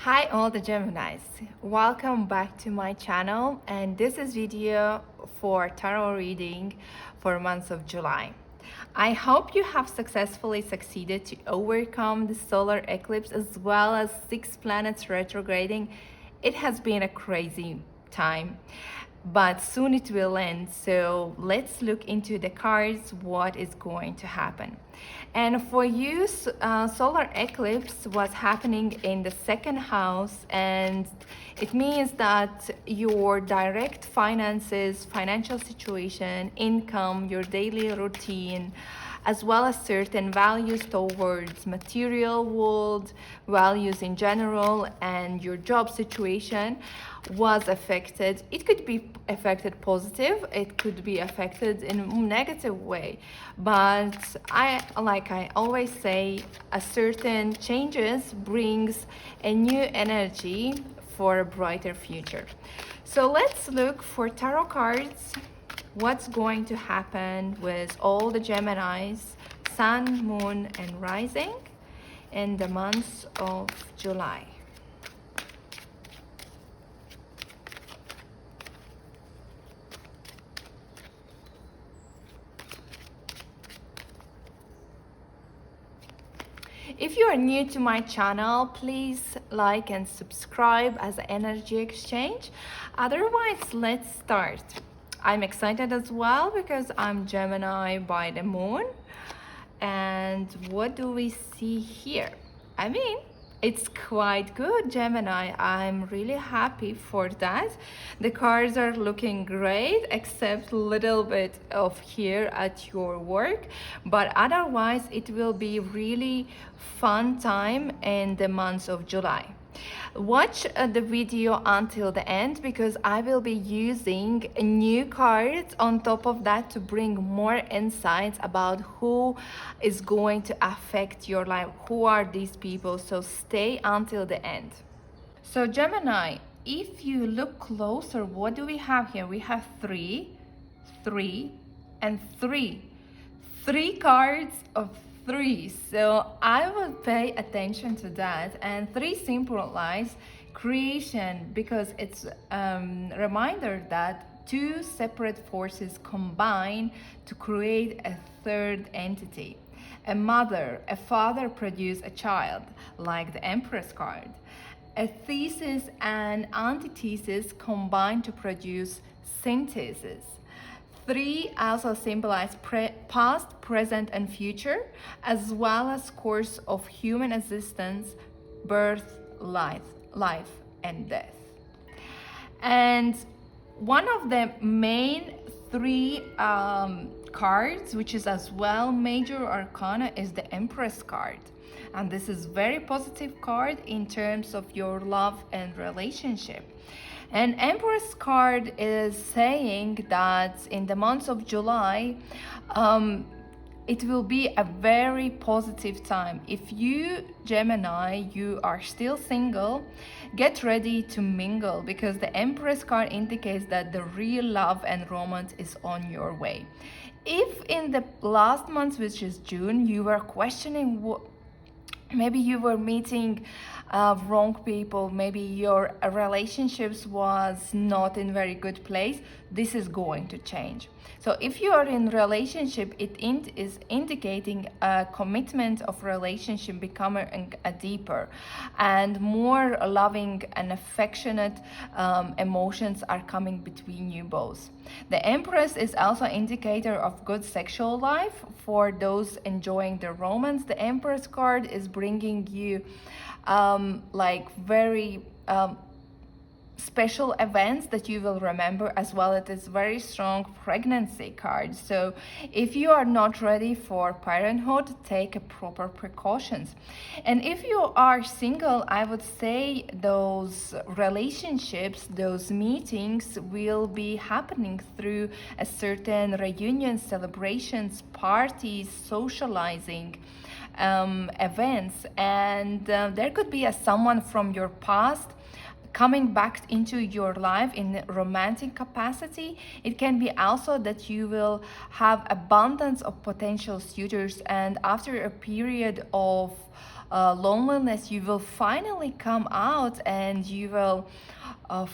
Hi all the Geminis, welcome back to my channel, and this is video for tarot reading for month of July. I hope you have successfully succeeded to overcome the solar eclipse as well as 6 planets retrograding. It has been a crazy time, but soon it will end. So let's look into the cards, what is going to happen. And for you, solar eclipse was happening in the second house, and it means that your direct finances, financial situation, income, your daily routine, as well as certain values towards material world, values in general, and your job situation was affected. It could be affected positive, it could be affected in a negative way, but like I always say, a certain changes brings a new energy for a brighter future. So let's look for tarot cards. What's going to happen with all the Geminis, Sun, Moon, and Rising in the month of July? If you are new to my channel, please like and subscribe as an energy exchange. Otherwise, let's start. I'm excited as well because I'm Gemini by the moon. And what do we see here? I mean, it's quite good, Gemini. I'm really happy for that. The cards are looking great, except a little bit of here at your work. But otherwise, it will be really fun time in the month of July. Watch the video until the end because I will be using new cards on top of that to bring more insights about who is going to affect your life, who are these people. So stay until the end. So Gemini, if you look closer, what do we have here? We have 3, 3, and 3. 3 cards of 3, so I will pay attention to that. And 3 symbolize creation because it's a reminder that 2 separate forces combine to create a third entity. A mother, a father produce a child, like the Empress card. A thesis and antithesis combine to produce synthesis. 3 also symbolize past, present, and future, as well as course of human existence, birth, life, and death. And one of the main 3 cards, which is as well major arcana, is the Empress card. And this is very positive card in terms of your love and relationship. And Empress card is saying that in the month of July, it will be a very positive time. If you, Gemini, you are still single, get ready to mingle because the Empress card indicates that the real love and romance is on your way. If in the last month, which is June, you were questioning what, maybe you were meeting wrong people, maybe your relationships was not in very good place, this is going to change. So if you are in relationship, it is indicating a commitment of relationship becoming a deeper and more loving and affectionate emotions are coming between you both. The Empress is also an indicator of good sexual life for those enjoying the romance. The Empress card is bringing you like very special events that you will remember, as well. It is very strong pregnancy card. So if you are not ready for parenthood, take a proper precautions. And if you are single, I would say those relationships, those meetings will be happening through a certain reunion, celebrations, parties, socializing events, and there could be someone from your past coming back into your life in romantic capacity. It can be also that you will have abundance of potential suitors, and after a period of loneliness, you will finally come out and you will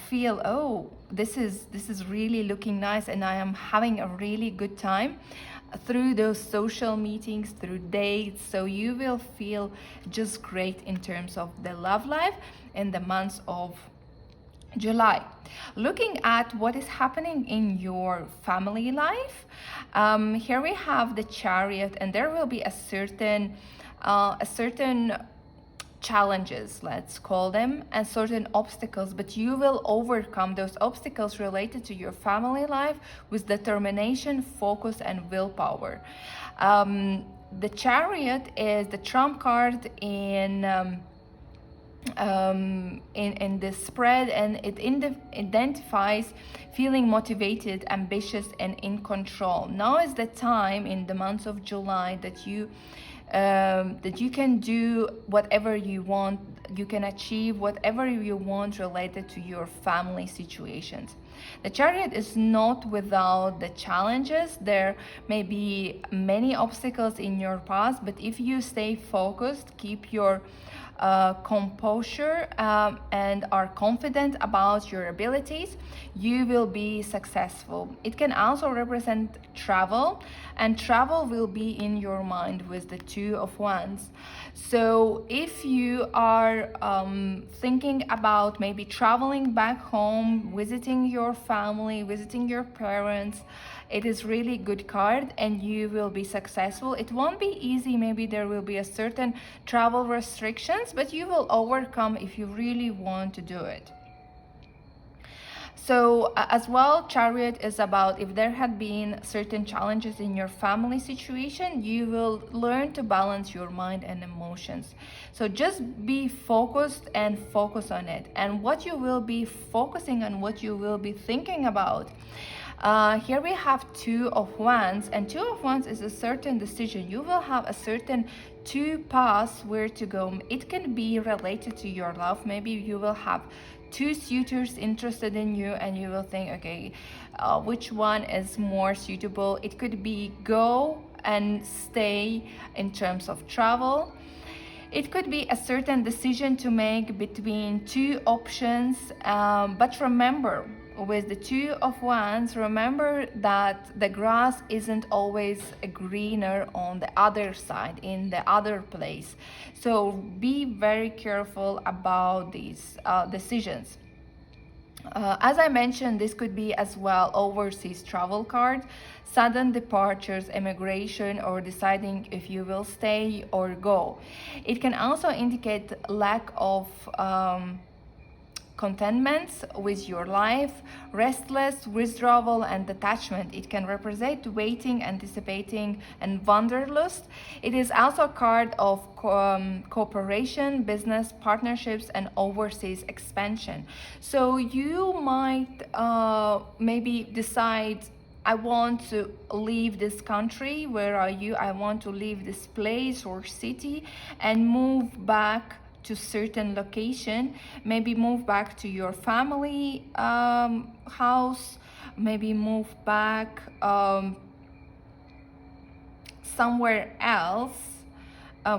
feel, oh, this is really looking nice, and I am having a really good time through those social meetings, through dates. So you will feel just great in terms of the love life in the months of July. Looking at what is happening in your family life, here we have the Chariot, and there will be a certain challenges, let's call them, and certain obstacles, but you will overcome those obstacles related to your family life with determination, focus, and willpower. The Chariot is the trump card in this spread, and it identifies feeling motivated, ambitious, and in control. Now is the time in the month of July that you can do whatever you want, you can achieve whatever you want related to your family situations. The Chariot is not without the challenges. There may be many obstacles in your past, but if you stay focused, keep your composure, and are confident about your abilities, you will be successful. It can also represent travel, and travel will be in your mind with the Two of Wands. So if you are thinking about maybe traveling back home, visiting your family, visiting your parents, it is really good card, and you will be successful. It won't be easy, maybe there will be a certain travel restrictions, but you will overcome if you really want to do it. So as well, Chariot is about if there had been certain challenges in your family situation, you will learn to balance your mind and emotions. So just be focused and focus on it. And what you will be focusing on, what you will be thinking about. Here we have Two of Wands, and Two of Wands is a certain decision. You will have a certain two paths where to go. It can be related to your love. Maybe you will have two suitors interested in you, and you will think, okay, which one is more suitable? It could be go and stay in terms of travel. It could be a certain decision to make between two options, but remember, with the Two of Wands, remember that the grass isn't always greener on the other side, in the other place. So be very careful about these decisions. As I mentioned, this could be as well overseas travel card, sudden departures, immigration, or deciding if you will stay or go. It can also indicate lack of contentment with your life, restless, withdrawal, and detachment. It can represent waiting, anticipating, and wanderlust. It is also a card of cooperation, business partnerships, and overseas expansion. So you might maybe decide, I want to leave this country. Where are you? I want to leave this place or city and move back to certain location, maybe move back to your family house, maybe move back somewhere else,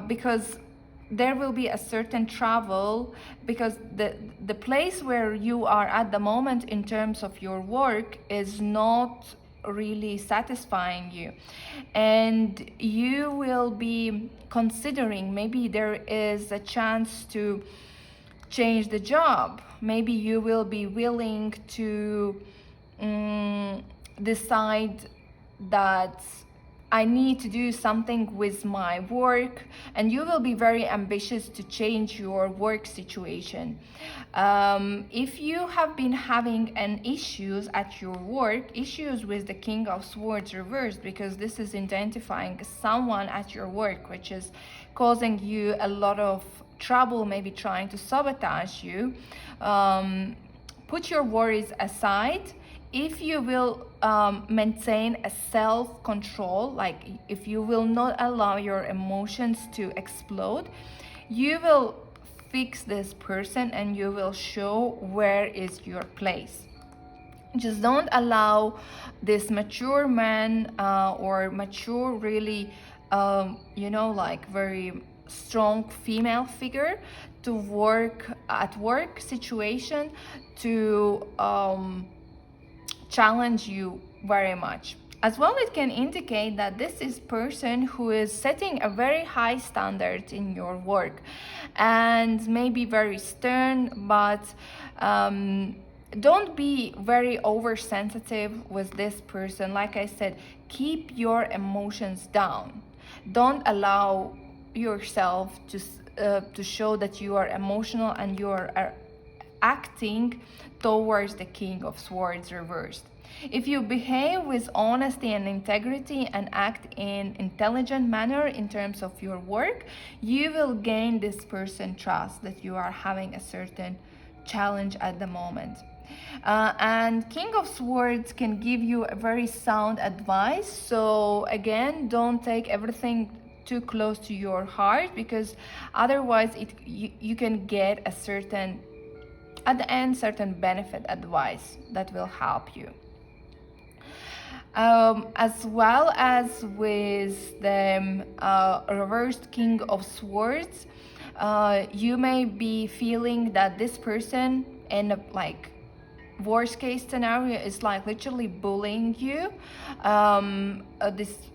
because there will be a certain travel, because the place where you are at the moment in terms of your work is not really satisfying you, and you will be considering, maybe there is a chance to change the job. Maybe you will be willing to decide that I need to do something with my work, and you will be very ambitious to change your work situation. If you have been having an issues at your work, issues with the King of Swords reversed, because this is identifying someone at your work which is causing you a lot of trouble, maybe trying to sabotage you. Put your worries aside. If you will maintain a self-control, like if you will not allow your emotions to explode, you will fix this person and you will show where is your place. Just don't allow this mature man or mature, really, you know, like very strong female figure to work at work situation to challenge you very much. As well, it can indicate that this is person who is setting a very high standard in your work and maybe very stern, but don't be very oversensitive with this person. Like I said, keep your emotions down. Don't allow yourself to show that you are emotional and you are acting towards the King of Swords reversed. If you behave with honesty and integrity and act in intelligent manner in terms of your work, you will gain this person trust that you are having a certain challenge at the moment. And King of Swords can give you a very sound advice. So again, don't take everything too close to your heart, because otherwise you can get a certain, at the end, certain benefit advice that will help you. As well as with the reversed King of Swords, you may be feeling that this person in a worst case scenario is like literally bullying you.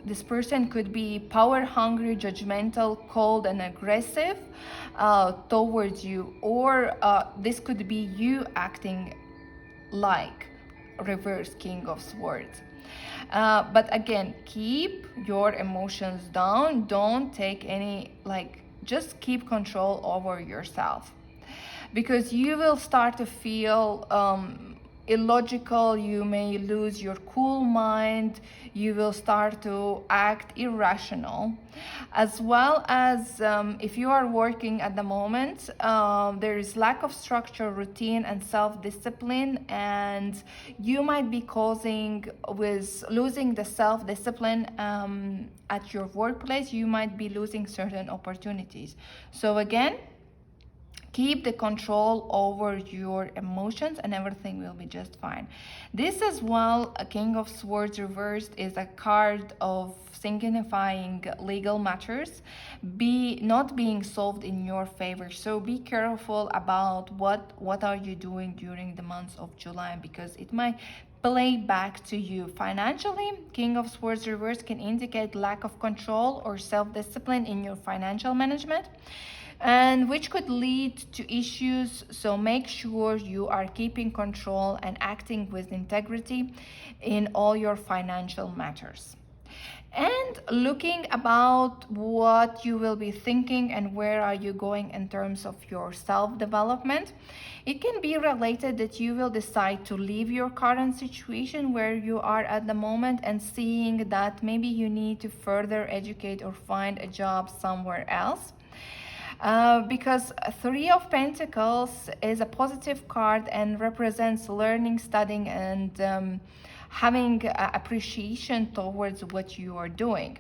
This person could be power hungry, judgmental, cold and aggressive towards you, or this could be you acting like reverse King of Swords. But again, keep your emotions down. Don't take any, just keep control over yourself, because you will start to feel illogical. You may lose your cool mind. You will start to act irrational. As well as if you are working at the moment, there is lack of structure, routine and self-discipline, and you might be causing with losing the self-discipline at your workplace. You might be losing certain opportunities. So again, keep the control over your emotions and everything will be just fine. This as well, a King of Swords reversed, is a card of signifying legal matters not being solved in your favor. So be careful about what are you doing during the months of July, because it might play back to you. Financially, King of Swords reverse can indicate lack of control or self-discipline in your financial management, and which could lead to issues. So make sure you are keeping control and acting with integrity in all your financial matters. And looking about what you will be thinking and where are you going in terms of your self-development, it can be related that you will decide to leave your current situation where you are at the moment and seeing that maybe you need to further educate or find a job somewhere else. Because Three of Pentacles is a positive card and represents learning, studying, and having appreciation towards what you are doing.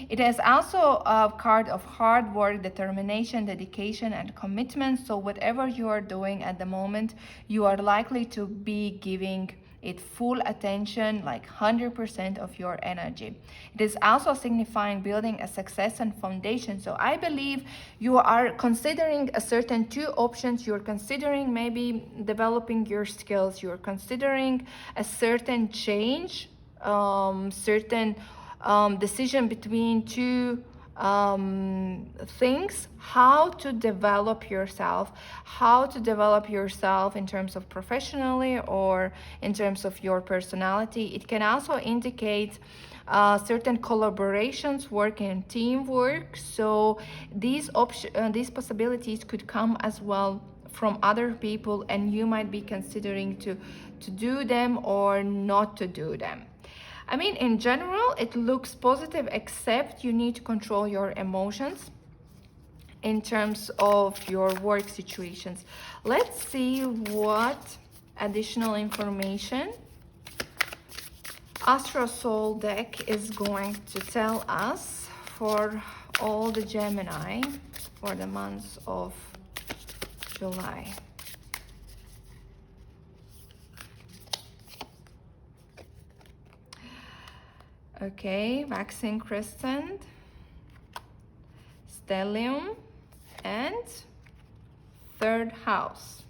It is also a card of hard work, determination, dedication, and commitment. So whatever you are doing at the moment, you are likely to be giving it full attention, like 100% of your energy. It is also signifying building a success and foundation. So I believe you are considering a certain two options. You're considering maybe developing your skills. You're considering a certain change, certain decision between two things, how to develop yourself in terms of professionally or in terms of your personality. It can also indicate certain collaborations, work in teamwork. So these possibilities could come as well from other people, and you might be considering to do them or not to do them. I mean, in general, it looks positive, except you need to control your emotions in terms of your work situations. Let's see what additional information Astro Soul deck is going to tell us for all the Gemini for the months of July. Okay, waxing crescent, stellium, and third house.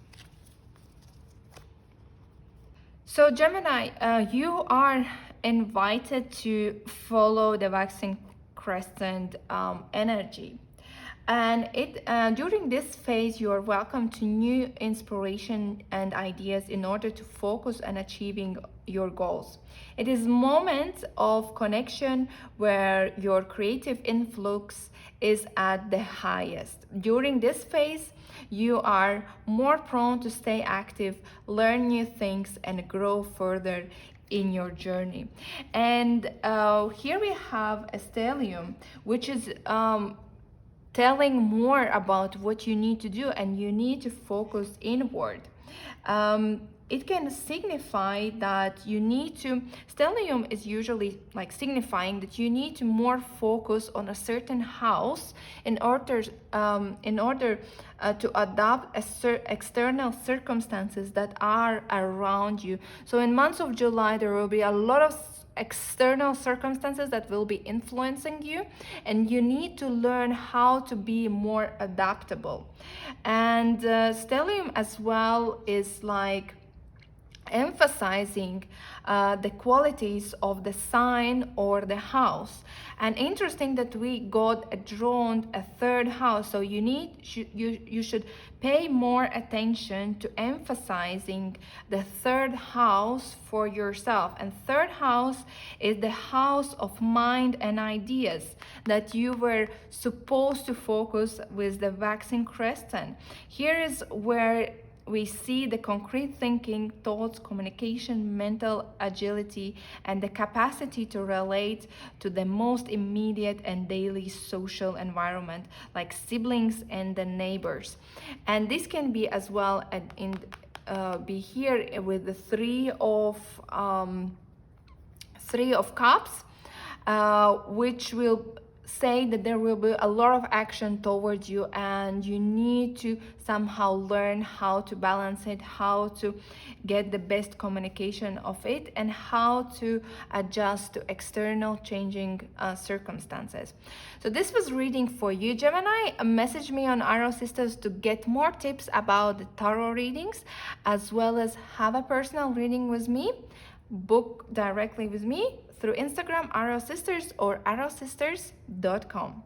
So Gemini, you are invited to follow the waxing crescent energy. And during this phase, you are welcome to new inspiration and ideas in order to focus on achieving your goals. It is moment of connection where your creative influx is at the highest. During this phase, you are more prone to stay active, learn new things, and grow further in your journey. And here we have a stellium, which is telling more about what you need to do, and you need to focus inward. It can signify that you need to, stellium is usually like signifying that you need to more focus on a certain house in order to adapt external circumstances that are around you. So in months of July, there will be a lot of external circumstances that will be influencing you, and you need to learn how to be more adaptable. And stellium as well is like emphasizing the qualities of the sign or the house. And interesting that we got drawn a third house, so you should pay more attention to emphasizing the third house for yourself. And third house is the house of mind and ideas that you were supposed to focus with the waxing crescent. Here is where we see the concrete thinking, thoughts, communication, mental agility, and the capacity to relate to the most immediate and daily social environment, like siblings and the neighbors. And this can be as well be here with the three of cups, which will say that there will be a lot of action towards you, and you need to somehow learn how to balance it, how to get the best communication of it, and how to adjust to external changing circumstances. So this was reading for you, Gemini. Message me on Arrow Sisters to get more tips about the tarot readings, as well as have a personal reading with me. Book directly with me through Instagram, Arrow Sisters, or arrowsisters.com.